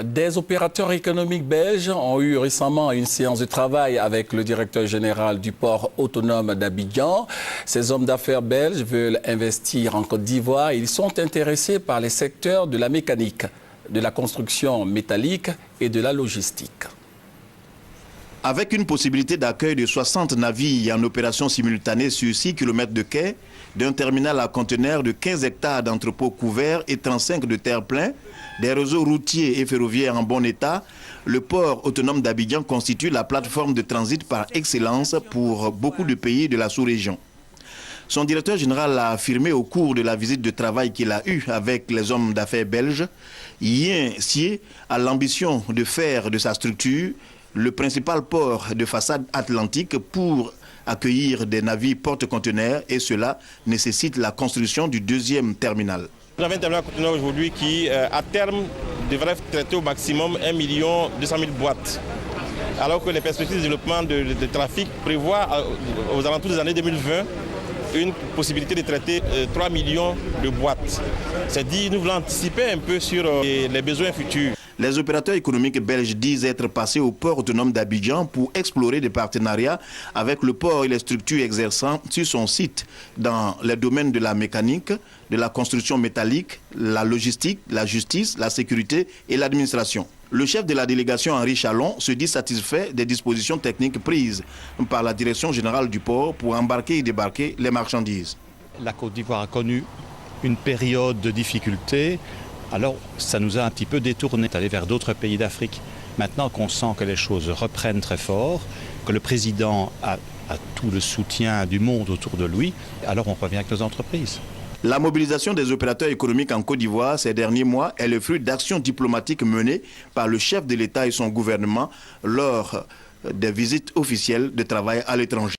Des opérateurs économiques belges ont eu récemment une séance de travail avec le directeur général du port autonome d'Abidjan. Ces hommes d'affaires belges veulent investir en Côte d'Ivoire. Ils sont intéressés par les secteurs de la mécanique, de la construction métallique et de la logistique. Avec une possibilité d'accueil de 60 navires en opération simultanée sur 6 km de quai, d'un terminal à conteneurs de 15 hectares d'entrepôts couverts et 35 de terre-plein, des réseaux routiers et ferroviaires en bon état, le port autonome d'Abidjan constitue la plateforme de transit par excellence pour beaucoup de pays de la sous-région. Son directeur général l'a affirmé au cours de la visite de travail qu'il a eue avec les hommes d'affaires belges, y initié à l'ambition de faire de sa structure le principal port de façade atlantique pour accueillir des navires porte-conteneurs, et cela nécessite la construction du deuxième terminal. Nous avons un terminal conteneur aujourd'hui qui, à terme, devrait traiter au maximum 1 200 000 boîtes. Alors que les perspectives de développement de trafic prévoient, aux alentours des années 2020, une possibilité de traiter 3 millions de boîtes. C'est-à-dire nous voulons anticiper un peu sur les besoins futurs. Les opérateurs économiques belges disent être passés au port autonome d'Abidjan pour explorer des partenariats avec le port et les structures exerçant sur son site dans les domaines de la mécanique, de la construction métallique, la logistique, la justice, la sécurité et l'administration. Le chef de la délégation, Henri Chalon, se dit satisfait des dispositions techniques prises par la direction générale du port pour embarquer et débarquer les marchandises. La Côte d'Ivoire a connu une période de difficulté. Alors, ça nous a un petit peu détourné, d'aller vers d'autres pays d'Afrique. Maintenant qu'on sent que les choses reprennent très fort, que le président a tout le soutien du monde autour de lui, alors on revient avec nos entreprises. La mobilisation des opérateurs économiques en Côte d'Ivoire ces derniers mois est le fruit d'actions diplomatiques menées par le chef de l'État et son gouvernement lors des visites officielles de travail à l'étranger.